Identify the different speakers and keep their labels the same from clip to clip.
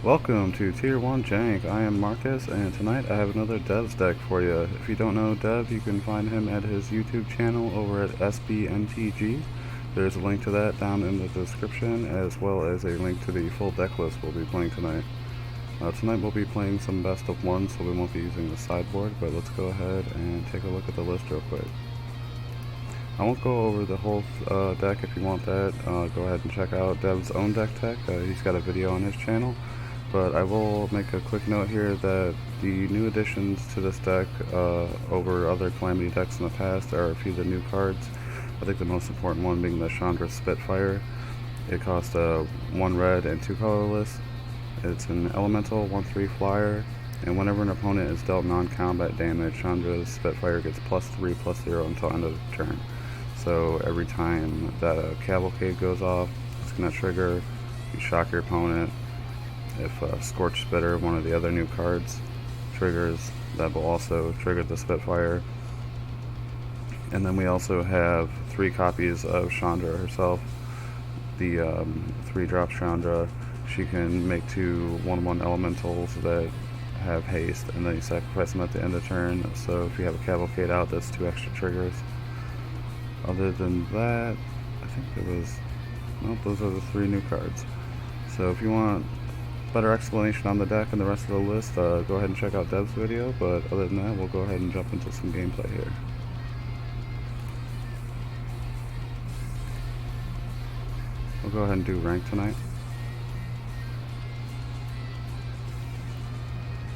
Speaker 1: Welcome to Tier 1 Jank. I am Marcus, and tonight I have another Dev's deck for you. If you don't know Dev, you can find him at his YouTube channel over at SBMTG. There's a link to that down in the description, as well as a link to the full deck list we'll be playing tonight. Tonight we'll be playing some best of one, so we won't be using the sideboard, but let's go ahead and take a look at the list real quick. I won't go over the whole deck. If you want that, go ahead and check out Dev's own deck tech. He's got a video on his channel. But I will make a quick note here that the new additions to this deck over other Calamity decks in the past are a few of the new cards. I think the most important one being the Chandra Spitfire. It costs 1 red and 2 colorless. It's an elemental 1/3 flyer, and whenever an opponent is dealt non-combat damage, Chandra's Spitfire gets +3/+0 until end of the turn. So every time that a Cavalcade goes off, it's going to trigger, you shock your opponent. If Scorch Spitter, one of the other new cards, triggers, that will also trigger the Spitfire. And then we also have 3 copies of Chandra herself. The 3-drop Chandra, she can make 2 1/1 elementals that have haste, and then you sacrifice them at the end of turn. So if you have a Cavalcade out, that's 2 extra triggers. Other than that, I think there was, nope, those are the 3 new cards. So if you want better explanation on the deck and the rest of the list, go ahead and check out Dev's video, but other than that, we'll go ahead and jump into some gameplay here. We'll go ahead and do rank tonight.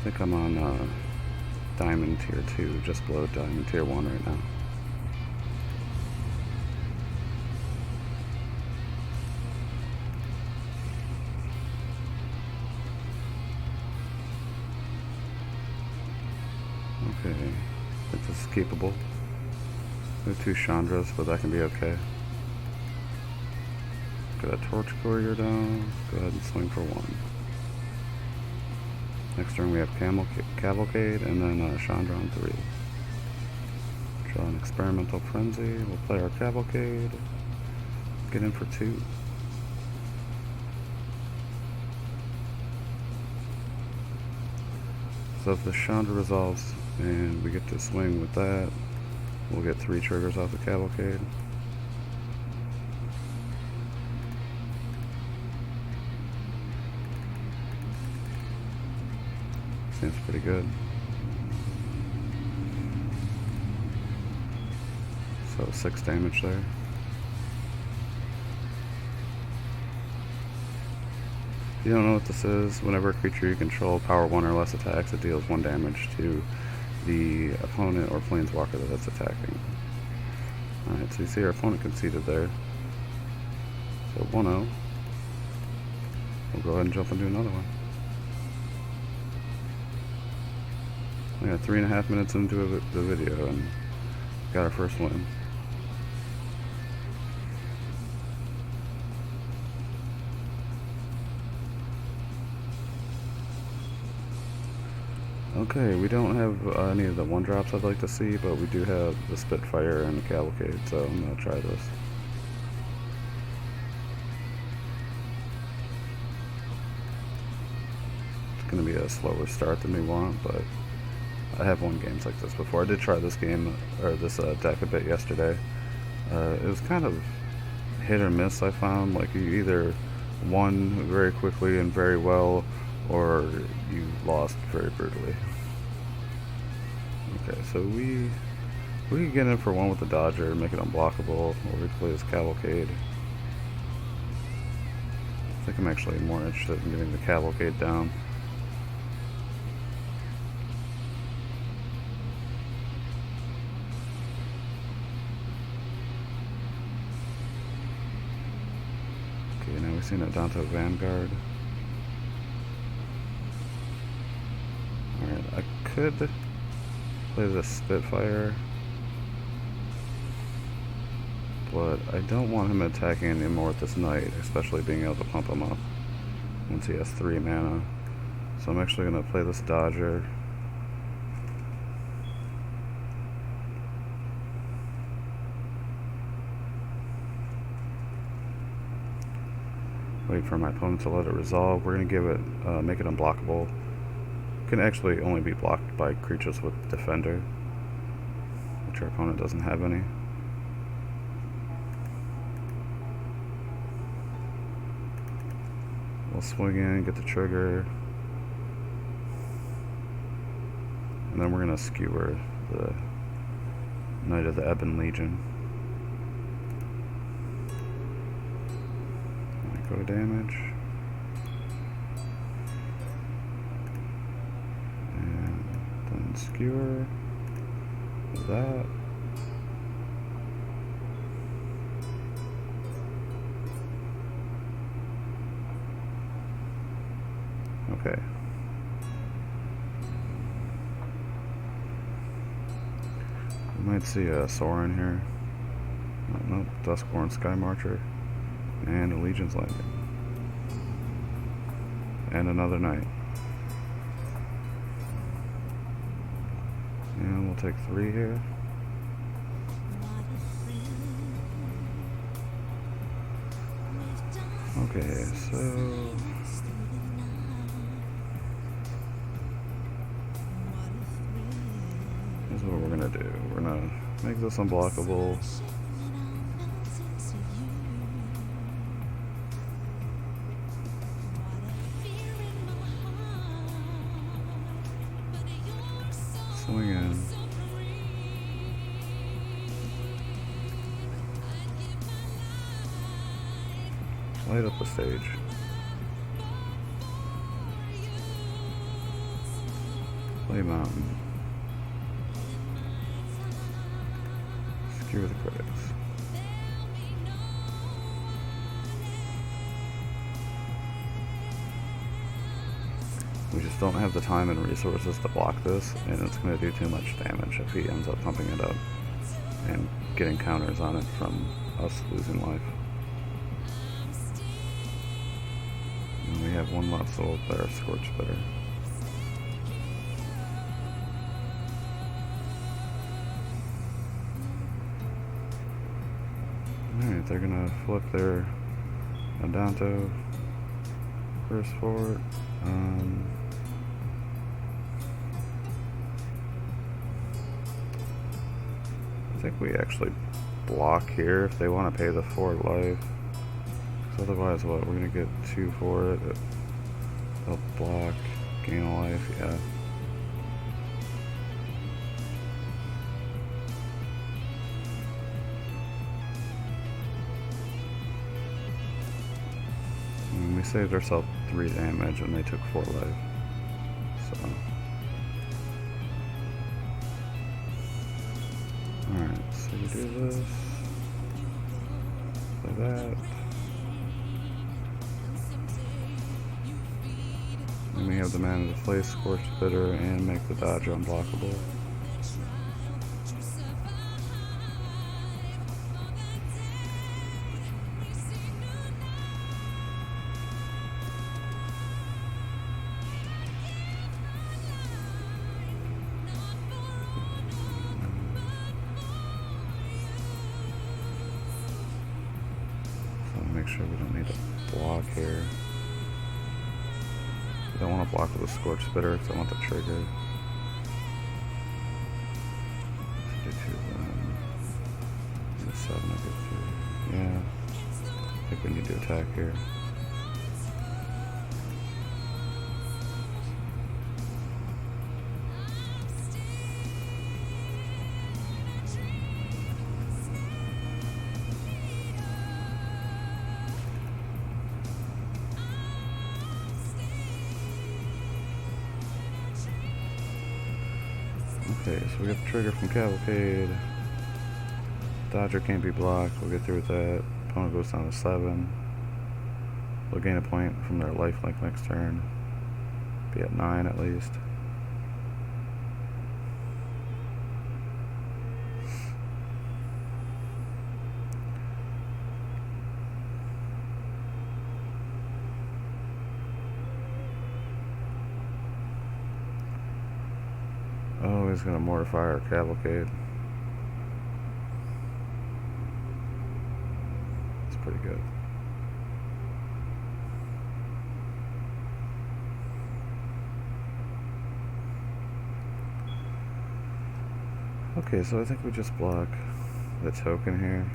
Speaker 1: I think I'm on Diamond Tier 2, just below Diamond Tier 1 right now. Okay, I think this is keepable. There are 2 Chandras, but that can be okay. Got a Torch Courier down. Go ahead and swing for 1. Next turn we have Cavalcade, and then Chandra on 3. Draw an Experimental Frenzy. We'll play our Cavalcade. Get in for 2. So if the Chandra resolves and we get to swing with that, we'll get 3 triggers off the Cavalcade. Seems pretty good. So 6 damage there. If you don't know what this is, whenever a creature you control power 1 or less attacks, it deals 1 damage to the opponent or planeswalker that it's attacking. Alright, so you see our opponent conceded there. So 1-0. We'll go ahead and jump into another one. We got 3.5 minutes into the video and got our first win. Okay, we don't have any of the 1-drops I'd like to see, but we do have the Spitfire and the Cavalcade, so I'm going to try this. It's going to be a slower start than we want, but I have won games like this before. I did try this game, or this deck a bit yesterday. It was kind of hit or miss, I found. Like, you either won very quickly and very well, or you lost very brutally. Okay, so we can get in for 1 with the Dodger, make it unblockable, or we can play this Cavalcade. I think I'm actually more interested in getting the Cavalcade down. Okay, now we've seen it down to Vanguard. Alright, I could play the Spitfire, but I don't want him attacking anymore with this Knight, especially being able to pump him up once he has 3 mana. So I'm actually going to play this Dodger. Wait for my opponent to let it resolve. We're going to give it, make it unblockable. Can actually only be blocked by creatures with Defender, which our opponent doesn't have any. We'll swing in, get the trigger, and then we're going to skewer the Knight of the Ebon Legion. Go to damage. And then skewer that. Okay. We might see a Sorin here. Oh, nope, Duskborn Sky Marcher. And a Legion's Landing. And another Knight. And we'll take 3 here. Okay, so here's what we're gonna do. We're gonna make this unblockable. Swing in. Light up the stage. Play mountain. Skewer the critics. We just don't have the time and resources to block this, and it's going to do too much damage if he ends up pumping it up and getting counters on it from us losing life. And we have one left, so we'll play our Scorch Bitter. Alright, they're going to flip their Andante first forward. I think we actually block here if they want to pay the 4 life. So otherwise, what? We're going to get 2 for it. They'll block, gain a life, yeah. And we saved ourselves 3 damage and they took 4 life. So. Alright, so we do this. Play that. And we have the mana to play Scorched Bitter and make the Dodger unblockable. Make sure we don't need to block here. We don't want to block with a Scorched Bitter because I want the trigger. Let's do 2 then. 7, I get 3. Yeah. I think we need to attack here. Okay, so we got the trigger from Cavalcade. Dodger can't be blocked. We'll get through with that. Opponent goes down to 7. They'll gain a point from their lifelink next turn. Be at 9 at least. Oh, he's gonna mortify our Cavalcade. It's pretty good. Okay, so I think we just block the token here.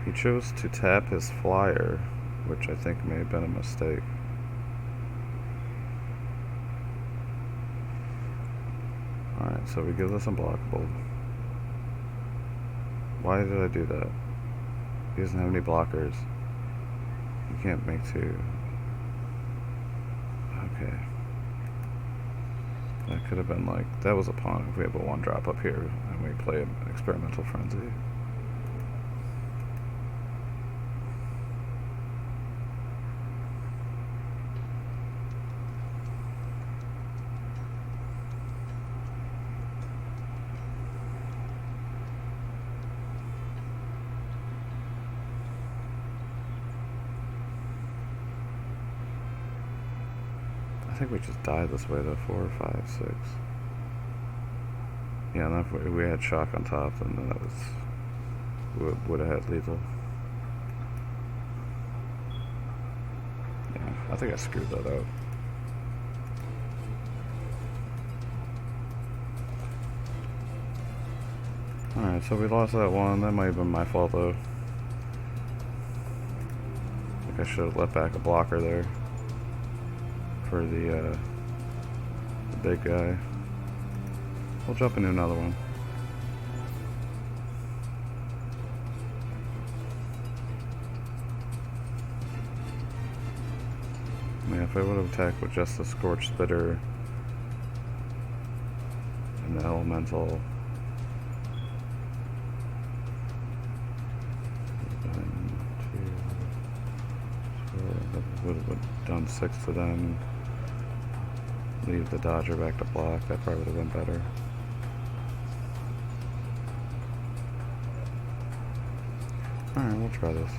Speaker 1: He chose to tap his flyer, which I think may have been a mistake. Alright, so we give this unblockable. Why did I do that? He doesn't have any blockers. You can't make two. Okay. That could have been like, that was a pawn if we have a 1-drop up here and we play an experimental frenzy. I think we just die this way though, 4, 5, 6. Yeah, and if we had shock on top, then that was, would have had lethal. Yeah, I think I screwed that out. Alright, so we lost that one. That might have been my fault though. I think I should have let back a blocker there for the big guy. We'll jump into another one. Yeah, if I would have attacked with just the Scorch Spitter and the Elemental, would have done 6 to them. Leave the Dodger back to block. That probably would have been better. Alright, we'll try this.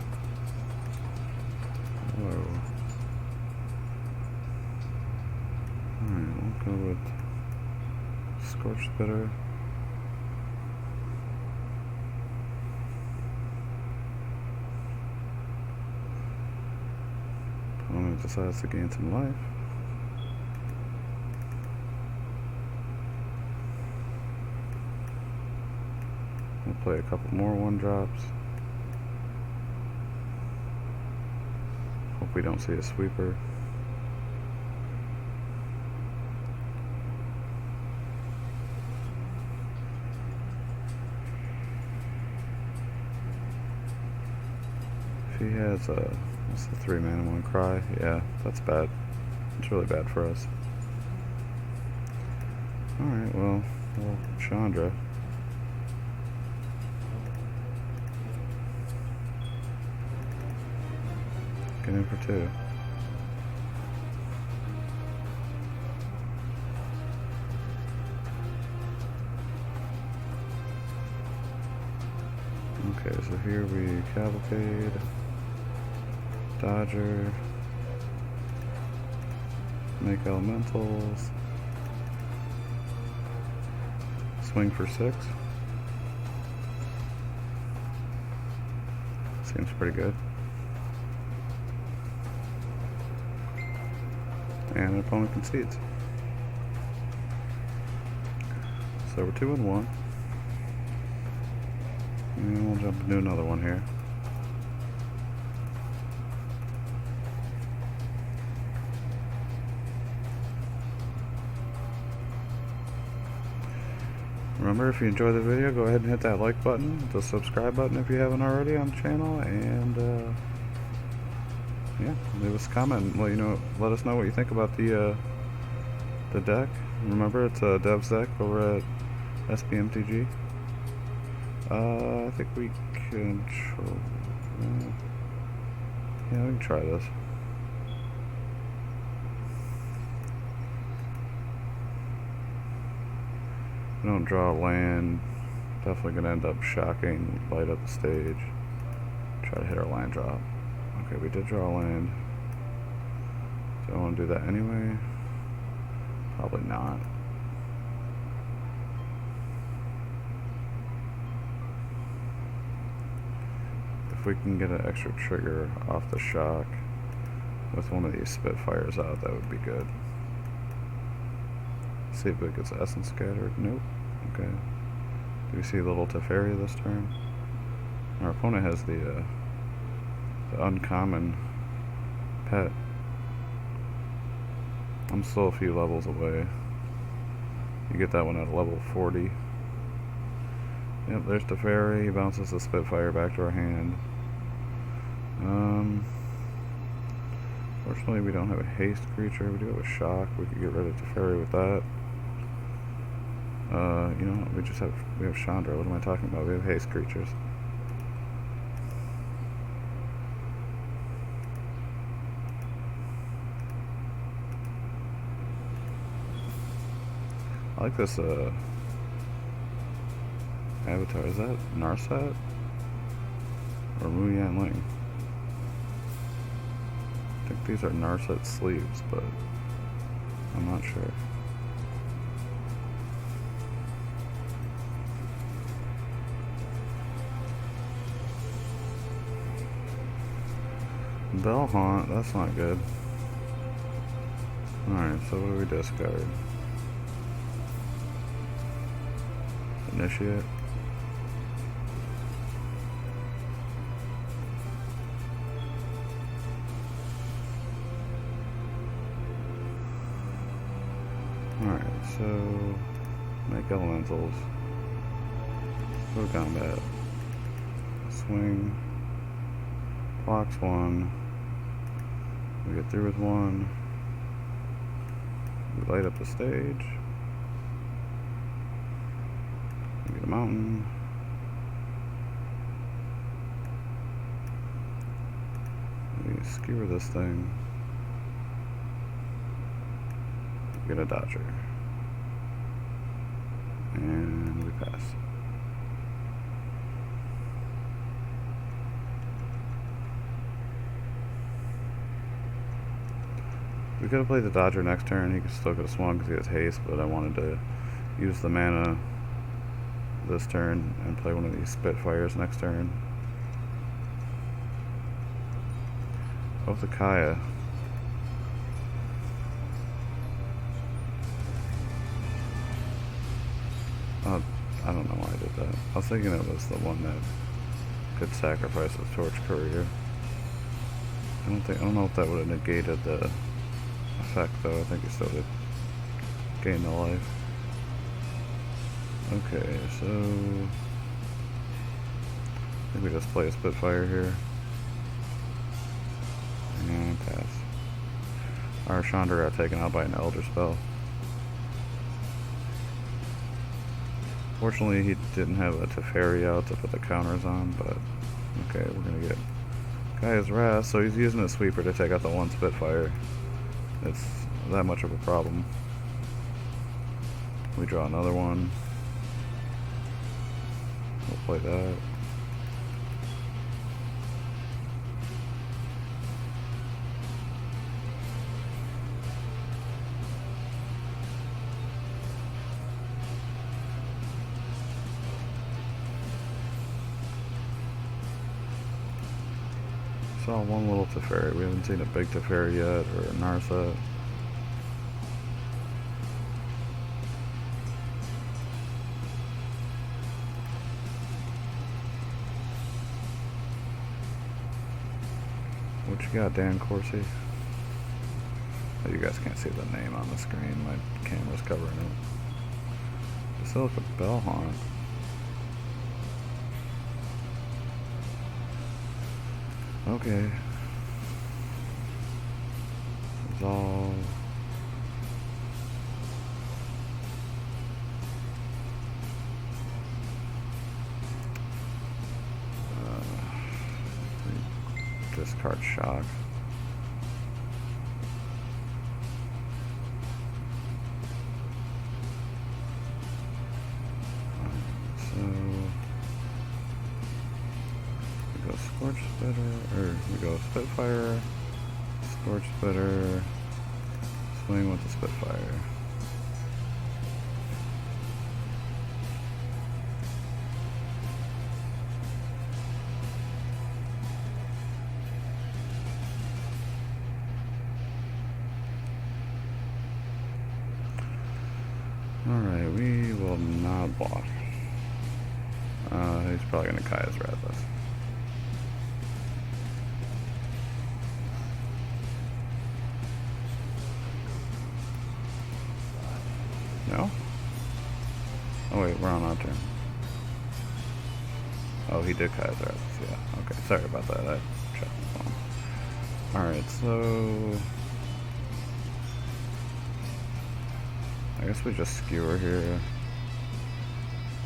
Speaker 1: Whoa. Alright, we'll go with Scorch Spitter. Opponent decides to gain some life. We'll play a couple more 1-drops. Hope we don't see a sweeper. If he has a, what's the 3-mana 1 cry? Yeah, that's bad. It's really bad for us. Alright, well, Chandra. Get in for 2. Okay, so here we Cavalcade, Dodger, make elementals, swing for 6. Seems pretty good. And the opponent concedes. So we're 2 and 1. And we'll jump into another one here. Remember, if you enjoyed the video, go ahead and hit that like button, the subscribe button if you haven't already on the channel, and yeah, leave us a comment. Let us know what you think about the deck. Remember, it's a Dev's deck over at SBMTG. I think we control. Yeah, we can try this. We don't draw a land. Definitely gonna end up shocking, light up the stage. Try to hit our land drop. Okay, we did draw a land. Do I want to do that anyway? Probably not. If if we can get an extra trigger off the shock with one of these Spitfires out, that would be good. See if it gets essence scattered. Nope. Okay. Do we see a little Teferi this turn? Our opponent has the uncommon pet. I'm still a few levels away. You get that one at level 40. Yep, there's Teferi. He bounces the Spitfire back to our hand. Fortunately, we don't have a haste creature. We do have a shock. We could get rid of Teferi with that. You know, we have Chandra. What am I talking about? We have haste creatures. I like this avatar. Is that Narset or Muyan Ling? I think these are Narset sleeves, but I'm not sure. Bell Haunt, that's not good. Alright, so what do we discard? Initiate. Alright, so make elementals. Go to combat. Swing. Blocks one. We get through with one. We light up the stage. We get a mountain. We skewer this thing. We get a dodger. And we pass. We could have played the dodger next turn. He still could have swung because he has haste, but I wanted to use the mana this turn and play one of these Spitfires next turn. Oh, the Kaya. I don't know why I did that. I was thinking it was the one that could sacrifice a Torch Courier. I don't know if that would have negated the effect though. I think he still did gain the life. Okay, so I think we just play a Spitfire here. And pass. Our Chandra got taken out by an Elder Spell. Fortunately, he didn't have a Teferi out to put the counters on, but okay, we're gonna get Gaia's Wrath, so he's using a sweeper to take out the one Spitfire. It's that much of a problem. We draw another one. We'll play that. Saw one little Teferi. We haven't seen a big Teferi yet, or a Narset. What you got, Dan Corsi? Oh, you guys can't see the name on the screen. My camera's covering it. Basilica Bell Haunt. Okay. Resolve. Discard shock. Scorch Spitter, or we go Spitfire, Scorch Spitter, swing with the Spitfire. will not block. He's probably gonna Kaya's Rat this. No? Oh wait, we're on our turn. Oh, he did Kaya's Rat this, yeah. Okay, sorry about that. I checked the phone. Alright, so I guess we just skewer here.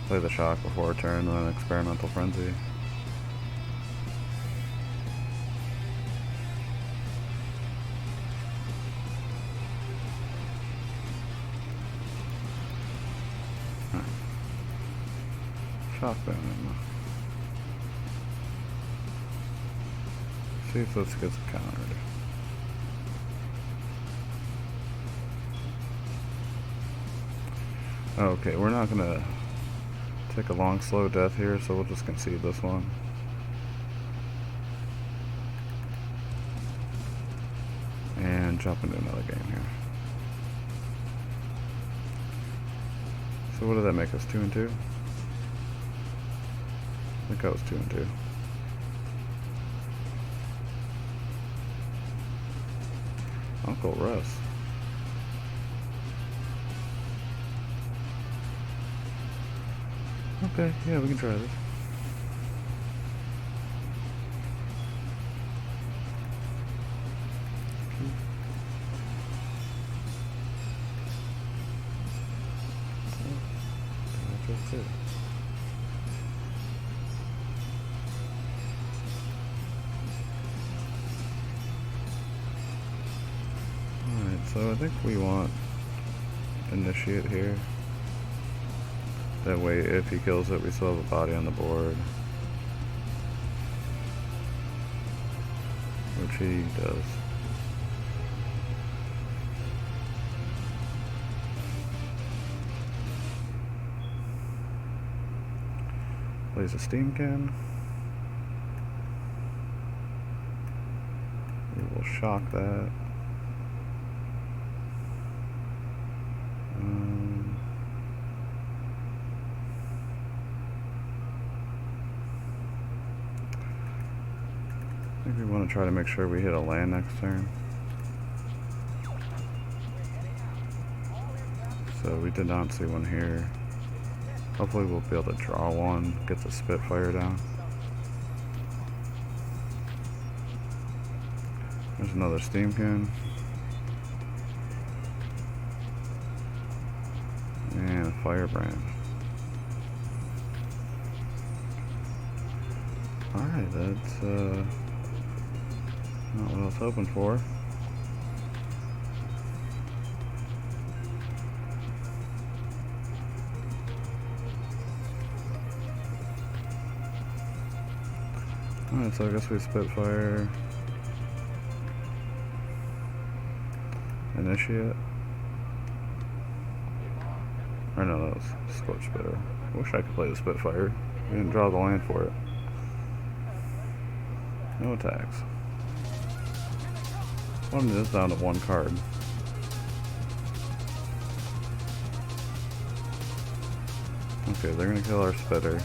Speaker 1: Play the shock before turn, then experimental frenzy. Huh. Shock them. See if this gets countered. Okay, we're not gonna take a long slow death here, so we'll just concede this one. And jump into another game here. So what did that make us? 2 and 2? I think I was 2 and 2. Uncle Russ. Okay, yeah, we can try this. That's it. Alright, so I think we want initiate here. That way, if he kills it, we still have a body on the board. Which he does. Plays a steam can. We will shock that. I think we want to try to make sure we hit a land next turn. So we did not see one here. Hopefully we'll be able to draw one, get the Spitfire down. There's another steam can. And a Firebrand. Alright, that's not what I was hoping for. Alright, so I guess we Spitfire. Initiate. Or no, that was Scorch Spitter. I wish I could play the Spitfire. We didn't draw the land for it. No attacks. One is down to one card. Okay, they're gonna kill our Spitter.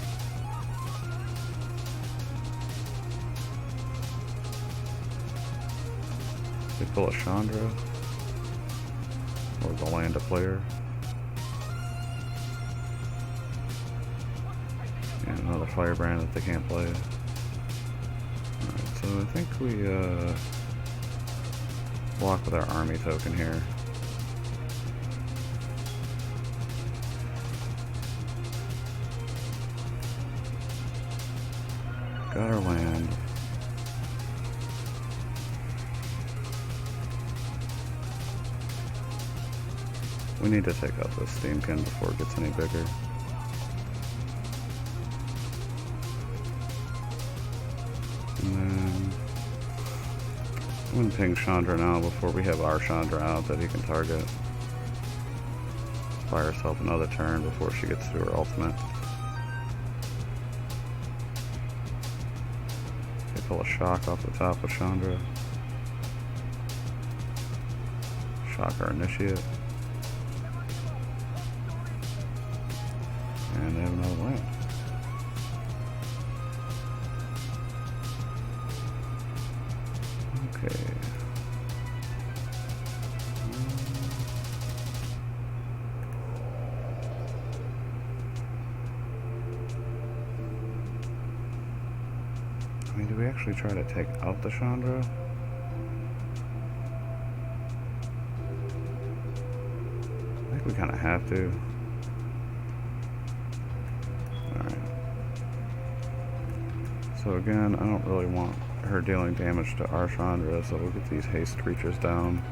Speaker 1: They pull a Chandra. Or the land a player. And another Firebrand that they can't play. Alright, so I think we block with our army token here. Got our land. We need to take out this Steamkin before it gets any bigger. And then I'm going to ping Chandra now before we have our Chandra out that he can target. Buy herself another turn before she gets to her ultimate. They pull a shock off the top of Chandra. Shock our initiate. Okay. I mean, do we actually try to take out the Chandra? I think we kind of have to. Alright. So again, I don't really want her dealing damage to our Chandra, so we'll get these haste creatures down.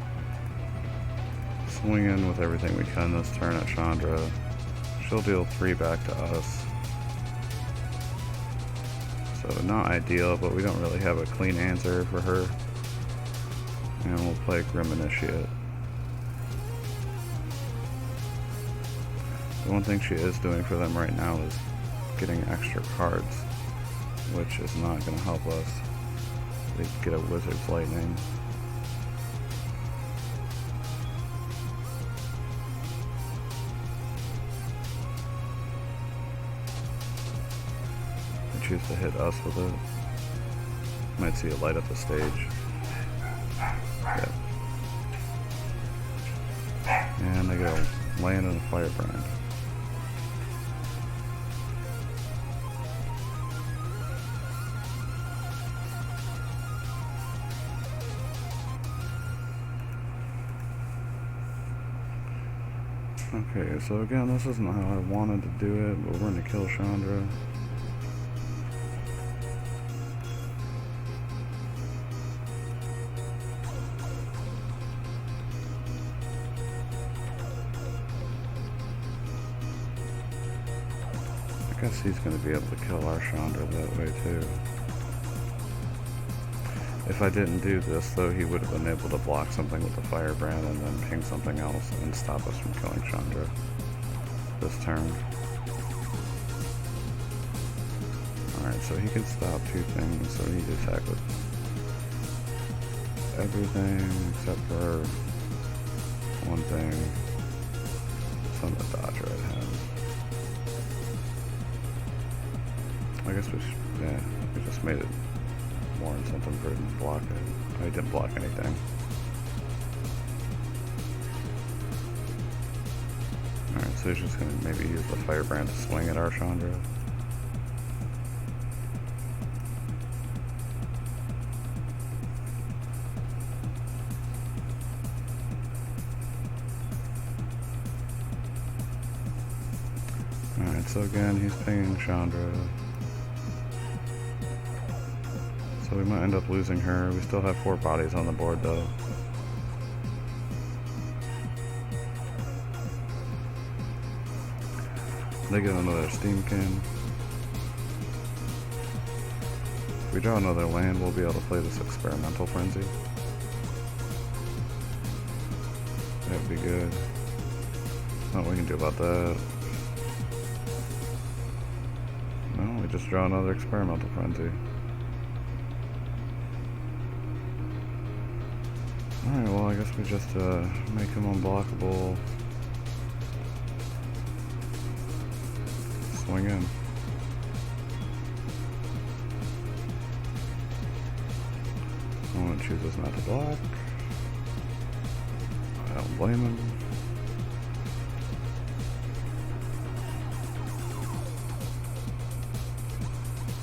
Speaker 1: Swing in with everything we can this turn at Chandra. She'll deal 3 back to us. So not ideal, but we don't really have a clean answer for her. And we'll play Grim Initiate. The one thing she is doing for them right now is getting extra cards, which is not going to help us. They get a Wizard's Lightning. They choose to hit us with it. Might see a light up the stage. Yep. And they go land in a Firebrand. Okay, so again, this isn't how I wanted to do it, but we're going to kill Chandra. I guess he's going to be able to kill our Chandra that way too. If I didn't do this, though, he would have been able to block something with the Firebrand and then ping something else and stop us from killing Chandra this turn. Alright, so he can stop 2 things, so he can attack with everything except for 1 thing. Some of the dodge right has. I guess we just made it more incentive for him to block it. Oh, he didn't block anything. Alright, so he's just gonna maybe use the Firebrand to swing at our Chandra. Alright, so again, he's pinging Chandra. So we might end up losing her. We still have 4 bodies on the board though. They get another Steamkin. If we draw another land, we'll be able to play this Experimental Frenzy. That would be good. Not what we can do about that. No, we just draw another Experimental Frenzy. Alright, well I guess we just make him unblockable. Swing in. Someone chooses not to block. I don't blame him.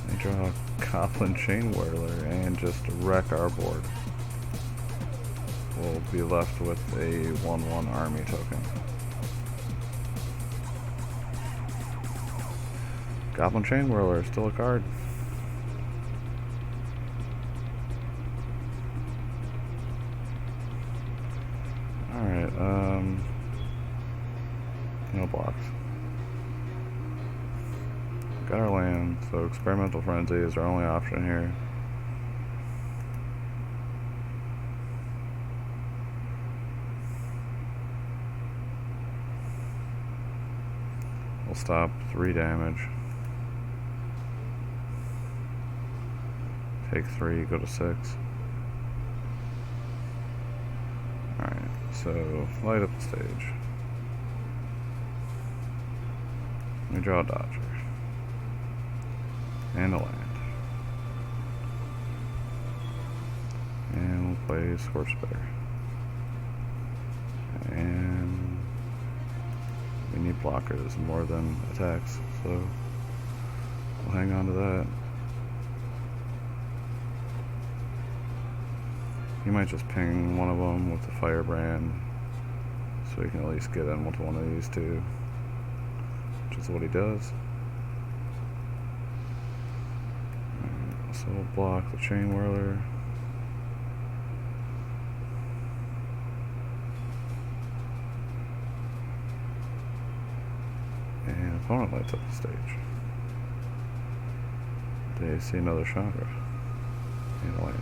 Speaker 1: They draw a Goblin Chain Whirler and just wreck our board. We'll be left with a 1/1 army token. Goblin Chain Whirler, still a card. Alright, no blocks. Got our land, so Experimental Frenzy is our only option here. We'll stop 3 damage. Take 3, go to 6. Alright, so light up the stage. We draw a Dodger. And a land. And we'll play Scorch Bear. And we need blockers more than attacks, so we'll hang on to that. He might just ping one of them with the Firebrand, so he can at least get in with one of these two, which is what he does. So we'll block the Chain Whirler. And opponent lights up the stage. They see another Chandra and a light.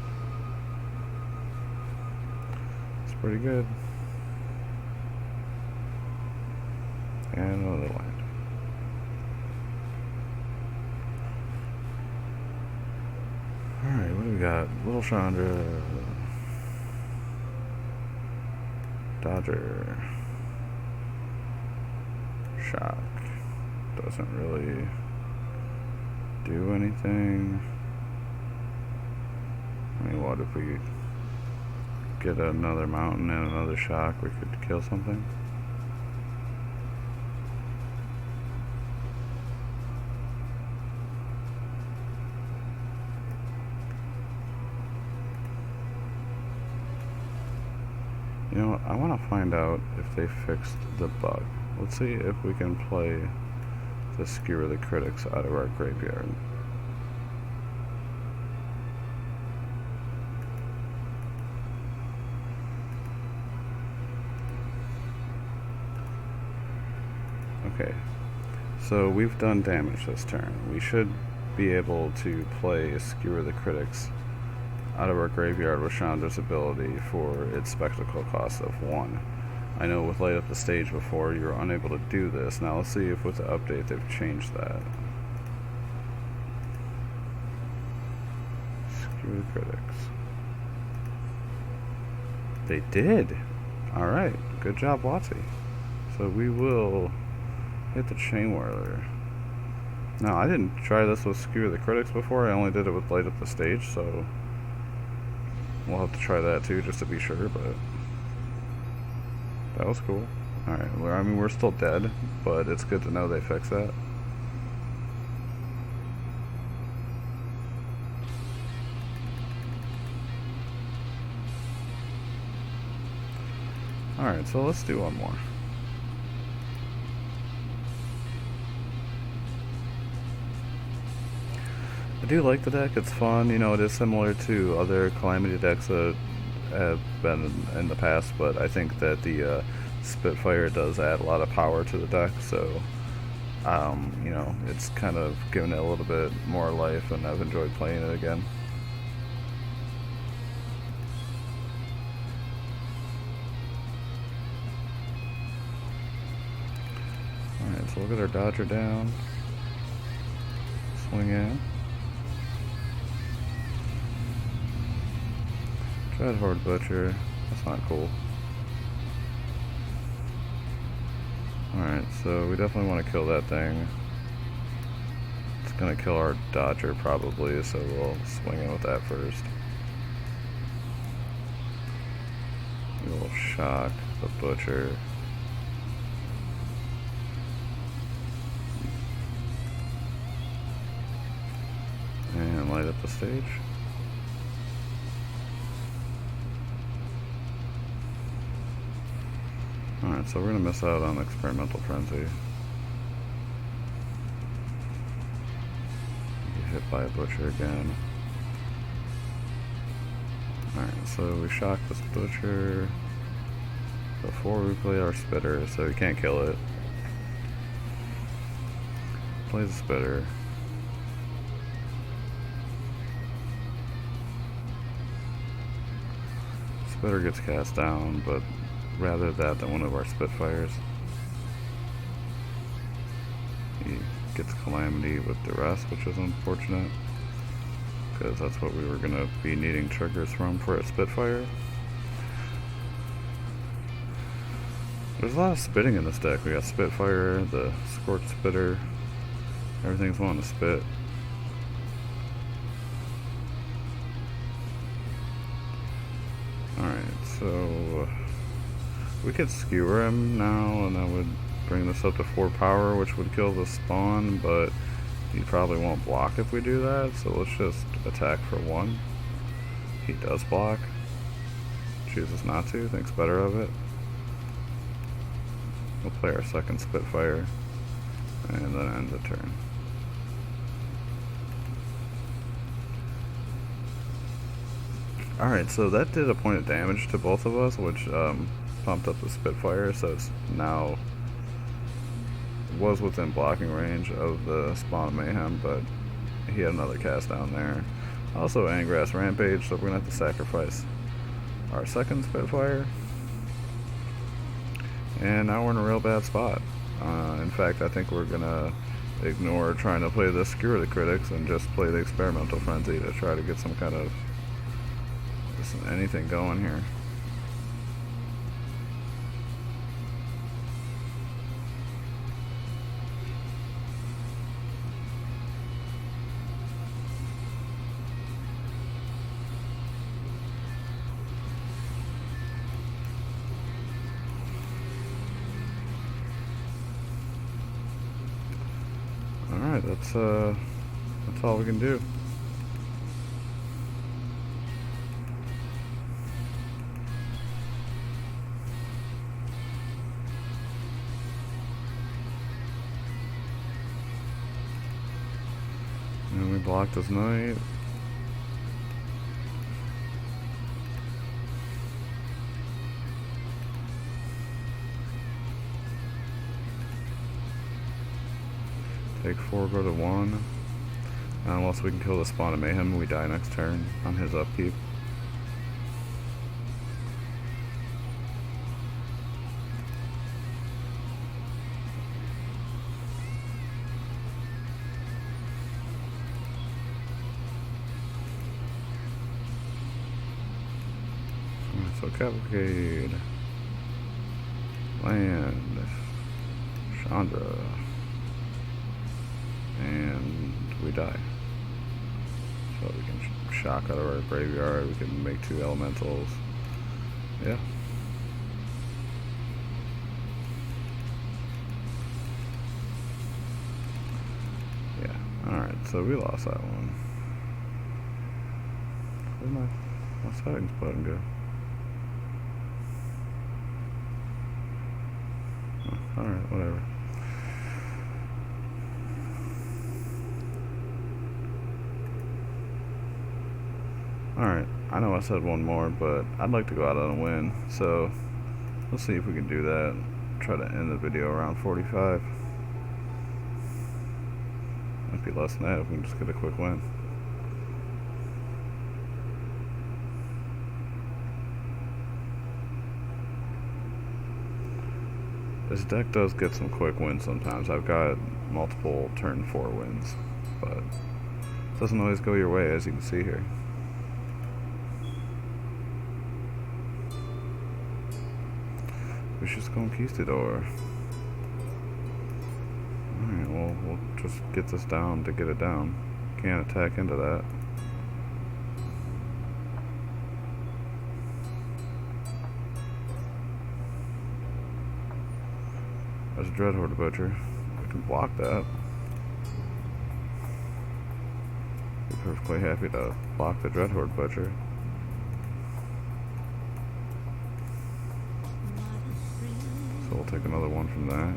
Speaker 1: It's pretty good. And another light. Alright, what do we got? Little Chandra, Dodger, Shock. Doesn't really do anything. I mean, what if we get another mountain and another shock, we could kill something? You know, I want to find out if they fixed the bug. Let's see if we can play the Skewer the Critics out of our graveyard. Okay, so we've done damage this turn. We should be able to play Skewer the Critics out of our graveyard with Chandra's ability for its spectacle cost of 1. I know with Light Up the Stage before you were unable to do this. Now let's see if with the update they've changed that. Skewer the Critics. They did! Alright, good job Watsy. So we will hit the Chain Whirler. Now I didn't try this with Skewer the Critics before, I only did it with Light Up the Stage, so we'll have to try that too just to be sure, but that was cool. Alright, I mean, we're still dead, but it's good to know they fixed that. Alright, so let's do one more. I do like the deck, it's fun, you know, it is similar to other Calamity decks that have been in the past, but I think that the Spitfire does add a lot of power to the deck, so you know, it's kind of given it a little bit more life, and I've enjoyed playing it again. Alright, so we'll get our Dodger down, swing in. Dreadhorde Butcher, that's not cool. Alright, so we definitely want to kill that thing. It's gonna kill our Dodger probably, so we'll swing in with that first. We'll shock the Butcher. And light up the stage. Alright, so we're going to miss out on Experimental Frenzy. Get hit by a Butcher again. Alright, so we shock this Butcher before we play our Spitter, so we can't kill it. Play the Spitter. Spitter gets cast down, but rather that than one of our Spitfires. He gets Calamity with Duress, which is unfortunate, because that's what we were going to be needing triggers from for a Spitfire. There's a lot of spitting in this deck. We got Spitfire, the Scorch Spitter, everything's wanting to spit. so we could skewer him now, and that would bring this up to 4 power, which would kill the spawn, but he probably won't block if we do that, so let's just attack for 1. He does block. Chooses not to, thinks better of it. We'll play our second Spitfire, and then end the turn. Alright, so that did a point of damage to both of us, which pumped up the Spitfire, so it's now was within blocking range of the Spawn of Mayhem, but he had another cast down there. Also Angrass Rampage, so we're going to have to sacrifice our second Spitfire. And now we're in a real bad spot. In fact, I think we're going to ignore trying to play the Skewer the Critics and just play the Experimental Frenzy to try to get some kind of anything going here. Alright, that's all we can do. And we blocked his knight. Take 4, go to 1. Unless we can kill the Spawn of Mayhem, we die next turn on his upkeep. So Cavalcade, land, Chandra, and we die. So we can shock out of our graveyard, we can make 2 elementals. Yeah. Yeah, alright, so we lost that one. Where'd my settings button go? Alright, whatever. Alright, I know I said one more, but I'd like to go out on a win, so let's see if we can do that. Try to end the video around 45. Might be less than that if we can just get a quick win. This deck does get some quick wins sometimes. I've got multiple turn 4 wins, but it doesn't always go your way, as you can see here. Vicious Conquistador. Alright, well, we'll just get this down to get it down. Can't attack into that. There's a Dreadhorde Butcher. We can block that. Be perfectly happy to block the Dreadhorde Butcher. So we'll take another one from that.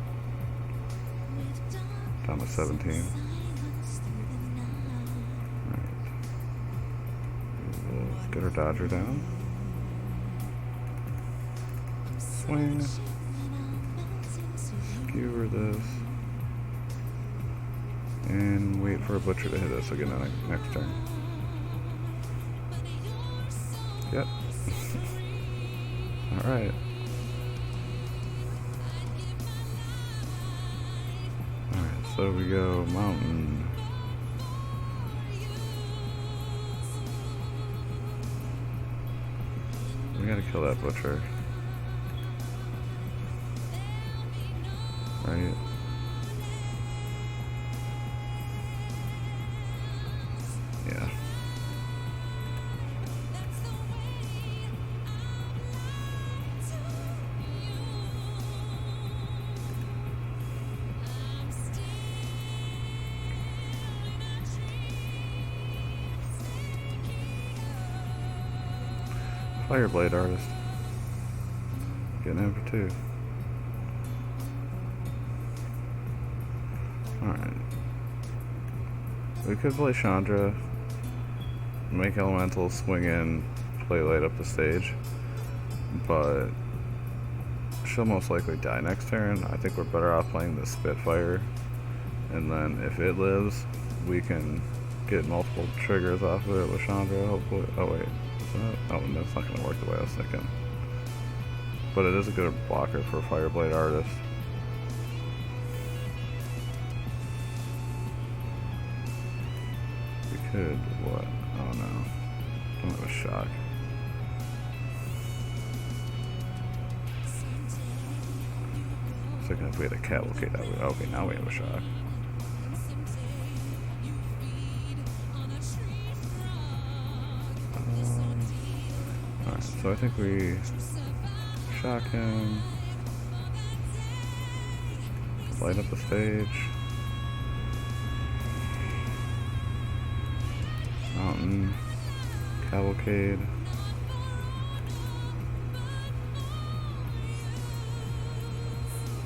Speaker 1: Down to 17. Alright. We'll get our Dodger down. Swing. Skewer this. And wait for a Butcher to hit us again next turn. Yep. Alright. So we go Mountain. We gotta kill that Butcher. Right? Yeah. Fireblade artist. Getting him for 2. Alright. We could play Chandra, make elementals swing in, play light up the stage, but she'll most likely die next turn. I think we're better off playing the Spitfire, and then if it lives, we can get multiple triggers off of it with Chandra, hopefully. Oh wait, oh, that's not going to work the way I was thinking. But it is a good blocker for Fireblade Artist. We could, what? Oh no. Don't have a shock. Thinking if we had a Cavalcade, that would, okay, now we have a shock. Alright, so I think we shock him, light up the stage, mountain, Cavalcade.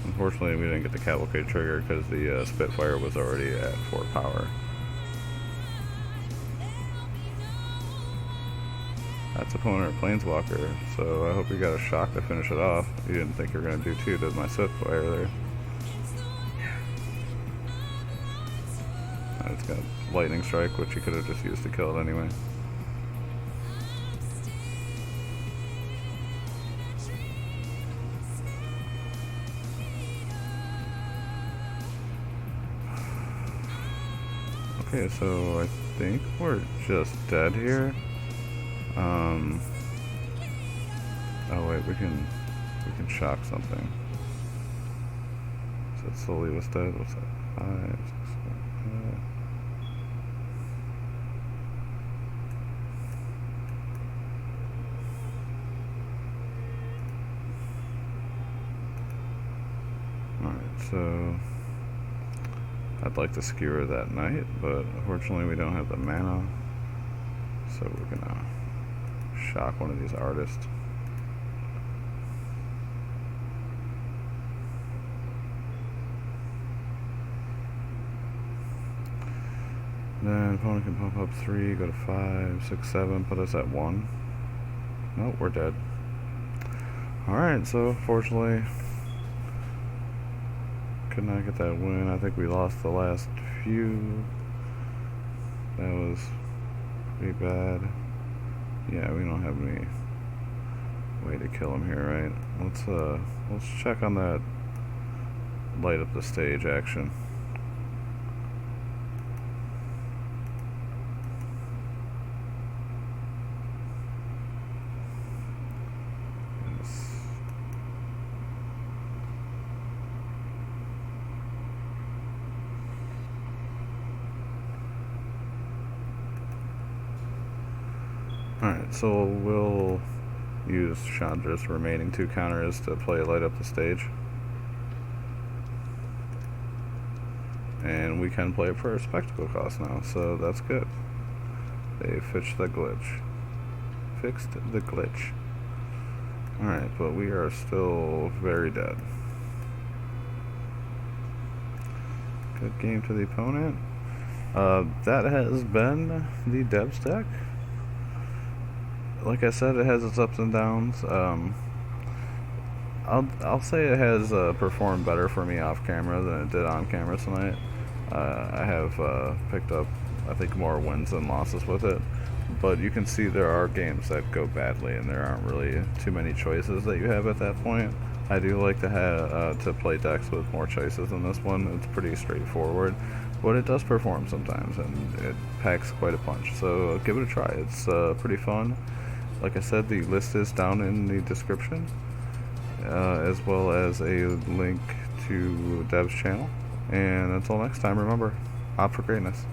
Speaker 1: Unfortunately, we didn't get the Cavalcade trigger because the Spitfire was already at 4 power. That's opponent or Planeswalker, so I hope you got a shock to finish it off. You didn't think you were going to do 2 to my Spitfire there. It's got Lightning Strike, which you could have just used to kill it anyway. Okay, so I think we're just dead here. Oh wait, we can shock something. So it slowly was dead. What's that? 5, 6, 7, 8. Alright, so I'd like to skewer that knight, but unfortunately we don't have the mana. So we're gonna shock one of these artists. Then opponent can pump up 3, go to 5, 6, 7, put us at 1. Nope, we're dead. Alright, so fortunately could not get that win. I think we lost the last few. That was pretty bad. Yeah, we don't have any way to kill him here, right? Let's check on that light up the stage action. Alright, so we'll use Chandra's remaining 2 counters to play light up the stage. And we can play it for a spectacle cost now, so that's good. They fixed the glitch. Alright, but we are still very dead. Good game to the opponent. That has been the Devs deck. Like I said, it has its ups and downs. I'll say it has performed better for me off camera than it did on camera tonight. I have picked up, I think, more wins than losses with it. But you can see there are games that go badly, and there aren't really too many choices that you have at that point. I do like to have to play decks with more choices than this one. It's pretty straightforward, but it does perform sometimes, and it packs quite a punch. So give it a try. It's pretty fun. Like I said, the list is down in the description, as well as a link to Dev's channel. And until next time, remember, opt for greatness.